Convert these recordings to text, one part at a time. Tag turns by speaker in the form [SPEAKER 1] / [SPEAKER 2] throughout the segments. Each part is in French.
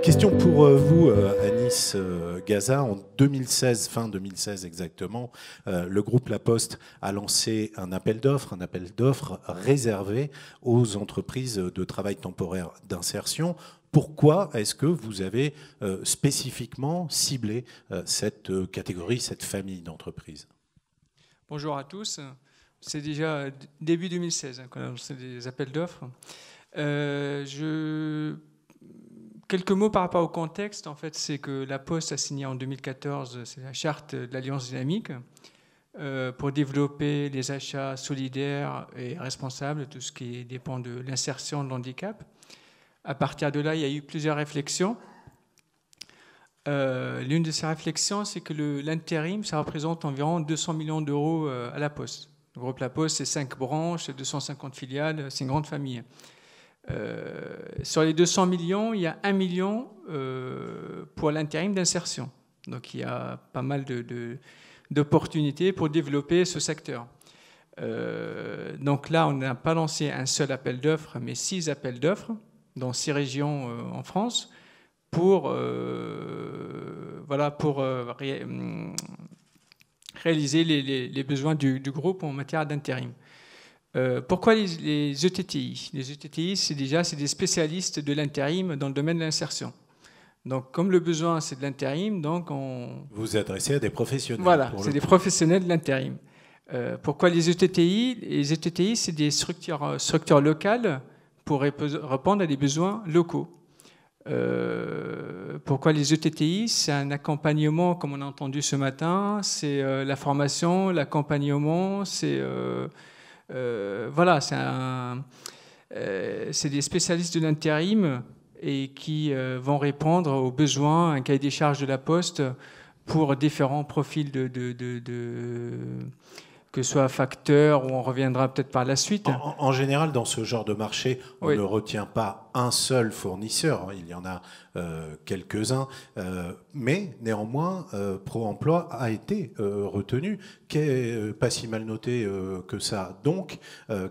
[SPEAKER 1] Question pour vous, Anis Gaza. En 2016, fin 2016 exactement, le groupe La Poste a lancé un appel d'offres réservé aux entreprises de travail temporaire d'insertion. Pourquoi est-ce que vous avez spécifiquement ciblé cette catégorie, cette famille d'entreprises?
[SPEAKER 2] Bonjour à tous. C'est déjà début 2016 qu'on a lancé des appels d'offres. Quelques mots par rapport au contexte. En fait, c'est que La Poste a signé en 2014 c'est la charte de l'Alliance dynamique pour développer les achats solidaires et responsables, tout ce qui dépend de l'insertion de l'handicap. À partir de là, il y a eu plusieurs réflexions. L'une de ces réflexions, c'est que l'intérim, ça représente environ 200 millions d'euros à La Poste. Le groupe La Poste, c'est 5 branches, 250 filiales, c'est une grande famille. Sur les 200 millions, il y a 1 million pour l'intérim d'insertion. Donc il y a pas mal d'opportunités pour développer ce secteur. Donc là, on n'a pas lancé un seul appel d'offres, mais 6 appels d'offres dans 6 régions en France pour réaliser les besoins du groupe en matière d'intérim. Pourquoi les ETTI? Les ETTI, c'est des spécialistes de l'intérim dans le domaine de l'insertion. Donc, comme le besoin, c'est de l'intérim, donc on...
[SPEAKER 1] Vous vous adressez à des professionnels.
[SPEAKER 2] Voilà, c'est des professionnels de l'intérim. Pourquoi les ETTI? Les ETTI, c'est des structures locales pour répondre à des besoins locaux. Pourquoi les ETTI? C'est un accompagnement, comme on a entendu ce matin, c'est la formation, l'accompagnement, c'est des spécialistes de l'intérim et qui vont répondre aux besoins, un cahier des charges de La Poste pour différents profils que ce soit facteur, ou on reviendra peut-être par la suite.
[SPEAKER 1] En général, dans ce genre de marché, on ne retient pas un seul fournisseur, il y en a quelques-uns, mais néanmoins, Pro-Emploi a été retenu, qui est pas si mal noté que ça. Donc,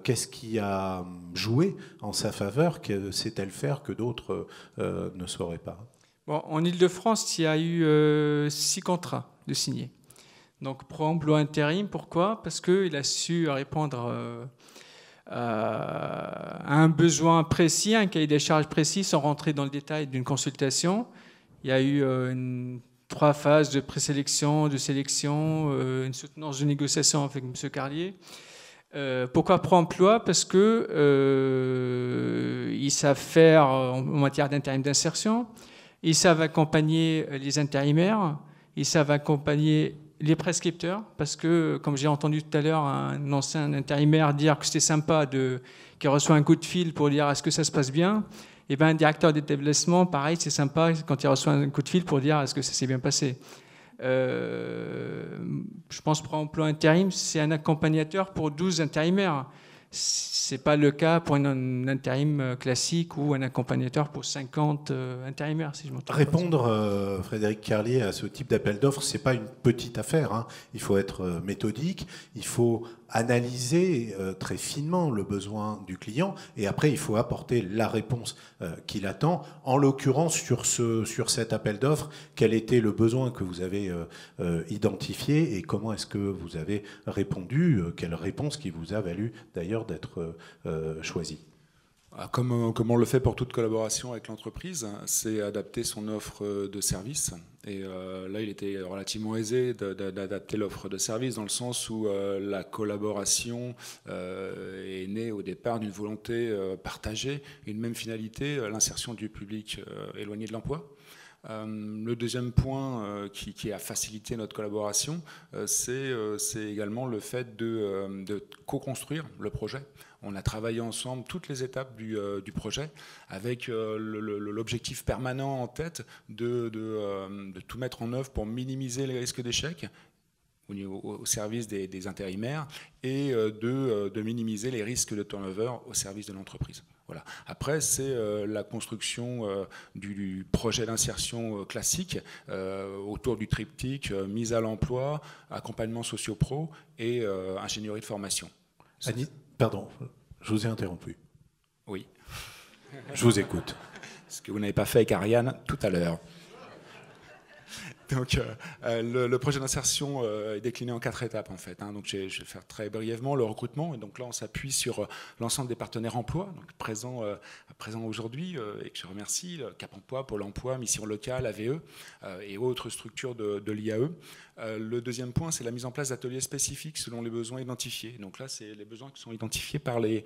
[SPEAKER 1] qu'est-ce qui a joué en sa faveur? Que sait-elle faire que d'autres ne sauraient pas?
[SPEAKER 2] Bon, en Ile-de-France, il y a eu 6 contrats de signés. Donc, Pro-Emploi intérim, pourquoi? Parce qu'il a su répondre à un besoin précis, un cahier des charges précis, sans rentrer dans le détail d'une consultation. Il y a eu 3 phases de présélection, de sélection, une soutenance de négociation avec M. Carlier. Pourquoi Pro-Emploi? Parce qu'ils savent faire en matière d'intérim d'insertion, ils savent accompagner les intérimaires, ils savent accompagner les prescripteurs, parce que, comme j'ai entendu tout à l'heure un ancien intérimaire dire que c'était sympa qu'il reçoit un coup de fil pour dire est-ce que ça se passe bien, et bien un directeur d'établissement, pareil, c'est sympa quand il reçoit un coup de fil pour dire est-ce que ça s'est bien passé. Je pense que Pro-Emploi intérim, c'est un accompagnateur pour 12 intérimaires. Ce n'est pas le cas pour un intérim classique ou un accompagnateur pour 50 intérimaires, si je m'en trompe.
[SPEAKER 1] Répondre, Frédéric Carlier, à ce type d'appel d'offres, ce n'est pas une petite affaire, hein. Il faut être méthodique, il faut analyser très finement le besoin du client et après, il faut apporter la réponse qu'il attend. En l'occurrence, sur cet appel d'offres, quel était le besoin que vous avez identifié et comment est-ce que vous avez répondu? Quelle réponse qui vous a valu d'ailleurs d'être choisi?
[SPEAKER 3] Comme on le fait pour toute collaboration avec l'entreprise, c'est adapter son offre de service. Et là, il était relativement aisé d'adapter l'offre de service dans le sens où la collaboration est née au départ d'une volonté partagée, une même finalité, l'insertion du public éloigné de l'emploi. Le deuxième point qui a facilité notre collaboration, c'est également le fait de co-construire le projet. On a travaillé ensemble toutes les étapes du projet avec l'objectif permanent en tête de tout mettre en œuvre pour minimiser les risques d'échec au service des intérimaires et de minimiser les risques de turnover au service de l'entreprise. Voilà. Après, c'est la construction du projet d'insertion classique autour du triptyque mise à l'emploi, accompagnement socio-pro et ingénierie de formation.
[SPEAKER 1] Annie, pardon, je vous ai interrompu.
[SPEAKER 3] Oui.
[SPEAKER 1] Je vous écoute.
[SPEAKER 3] ce que vous n'avez pas fait avec Ariane tout à l'heure. Donc, le projet d'insertion est décliné en 4 étapes en fait. Donc, je vais faire très brièvement le recrutement. Et donc là, on s'appuie sur l'ensemble des partenaires emploi, donc présents aujourd'hui, et que je remercie, Cap Emploi, Pôle Emploi, Mission Locale, AVE et autres structures de l'IAE. Le deuxième point, c'est la mise en place d'ateliers spécifiques selon les besoins identifiés. Donc là, c'est les besoins qui sont identifiés par les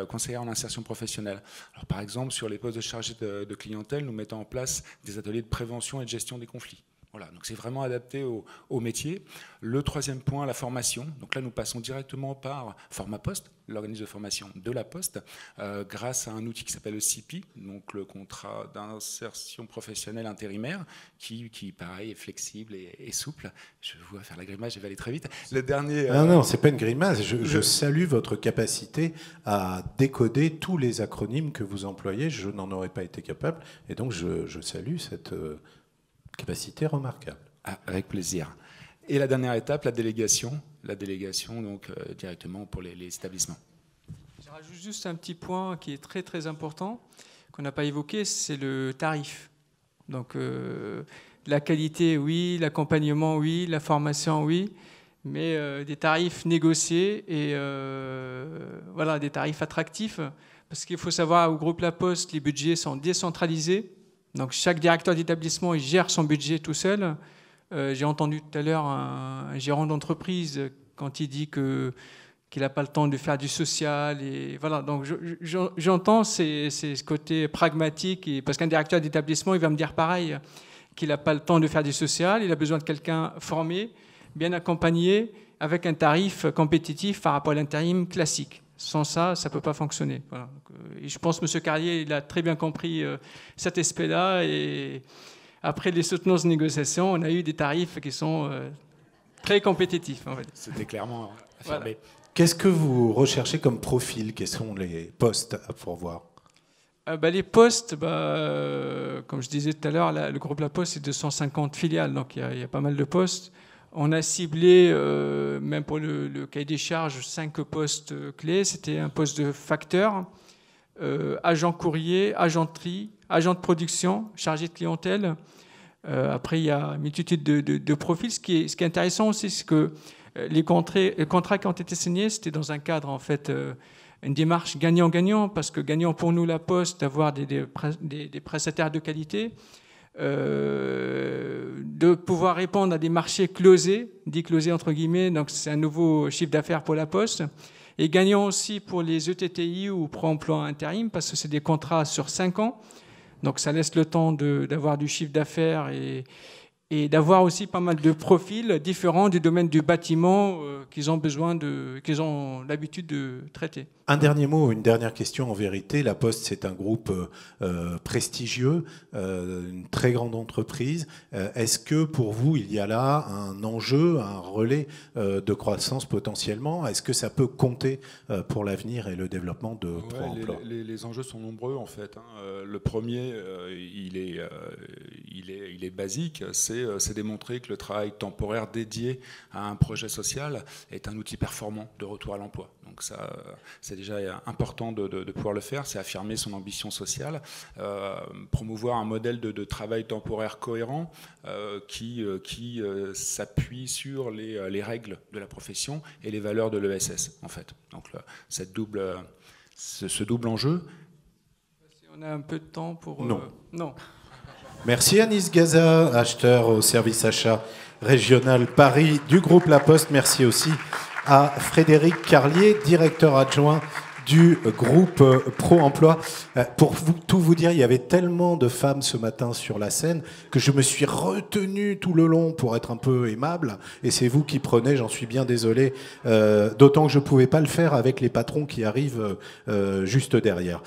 [SPEAKER 3] conseillères en insertion professionnelle. Alors, par exemple, sur les postes de chargé de clientèle, nous mettons en place des ateliers de prévention et de gestion des conflits. Voilà, donc c'est vraiment adapté au métier. Le troisième point, la formation. Donc là, nous passons directement par Formapost, l'organisme de formation de la Poste, grâce à un outil qui s'appelle le CIPI, donc le contrat d'insertion professionnelle intérimaire, qui pareil, est flexible et souple. Je vois faire la grimace, je vais aller très vite. Le dernier...
[SPEAKER 1] Non, c'est pas une grimace. Je salue votre capacité à décoder tous les acronymes que vous employez. Je n'en aurais pas été capable. Et donc, je salue cette... capacité remarquable.
[SPEAKER 3] Avec plaisir. Et la dernière étape, la délégation donc directement pour les établissements.
[SPEAKER 2] Je rajoute juste un petit point qui est très très important, qu'on n'a pas évoqué, c'est le tarif. Donc la qualité, oui, l'accompagnement, oui, la formation, oui, mais des tarifs négociés et voilà, des tarifs attractifs, parce qu'il faut savoir, au groupe La Poste, les budgets sont décentralisés. Donc chaque directeur d'établissement il gère son budget tout seul. J'ai entendu tout à l'heure un gérant d'entreprise quand il dit qu'il n'a pas le temps de faire du social. Et voilà, donc j'entends ce côté pragmatique, parce qu'un directeur d'établissement il va me dire pareil, qu'il n'a pas le temps de faire du social, il a besoin de quelqu'un formé, bien accompagné, avec un tarif compétitif par rapport à l'intérim classique. Sans ça, ça ne peut pas fonctionner. Voilà. Et je pense que M. Carlier il a très bien compris cet aspect-là. Et après les soutenances de négociation, on a eu des tarifs qui sont très compétitifs. En fait.
[SPEAKER 3] C'était clairement affirmé. Voilà.
[SPEAKER 1] Qu'est-ce que vous recherchez comme profil? Quels sont les postes à pourvoir?
[SPEAKER 2] Les postes, comme je disais tout à l'heure, le groupe La Poste, c'est 250 filiales, donc il y a pas mal de postes. On a ciblé, même pour le cahier des charges, 5 postes clés. C'était un poste de facteur, agent courrier, agent de tri, agent de production, chargé de clientèle. Après, il y a une multitude de profils. Ce qui est intéressant aussi, c'est que les contrats qui ont été signés, c'était dans un cadre, en fait, une démarche gagnant-gagnant, parce que gagnant pour nous, La Poste, d'avoir des prestataires de qualité, de pouvoir répondre à des marchés closés, dit closés entre guillemets, donc c'est un nouveau chiffre d'affaires pour La Poste, et gagnant aussi pour les ETTI ou pro-emploi intérim, parce que c'est des contrats sur 5 ans, donc ça laisse le temps d'avoir du chiffre d'affaires et d'avoir aussi pas mal de profils différents du domaine du bâtiment qu'ils ont l'habitude de traiter.
[SPEAKER 1] Un dernier mot, une dernière question en vérité. La Poste, c'est un groupe prestigieux, une très grande entreprise. Est-ce que pour vous, il y a là un enjeu, un relais de croissance potentiellement? Est-ce que ça peut compter pour l'avenir et le développement de Pro-emploi?
[SPEAKER 3] Les enjeux sont nombreux en fait. Le premier, il est basique, c'est démontrer que le travail temporaire dédié à un projet social est un outil performant de retour à l'emploi. Donc ça, c'est déjà important de pouvoir le faire, c'est affirmer son ambition sociale, promouvoir un modèle de travail temporaire cohérent qui s'appuie sur les règles de la profession et les valeurs de l'ESS, en fait. Donc ce double enjeu.
[SPEAKER 2] On a un peu de temps pour...
[SPEAKER 1] Non. Merci Anis Gaza, acheteur au service achat régional Paris du groupe La Poste. Merci aussi à Frédéric Carlier, directeur adjoint du groupe Pro-emploi. Pour tout vous dire, il y avait tellement de femmes ce matin sur la scène que je me suis retenu tout le long pour être un peu aimable. Et c'est vous qui prenez, j'en suis bien désolé. D'autant que je ne pouvais pas le faire avec les patrons qui arrivent juste derrière.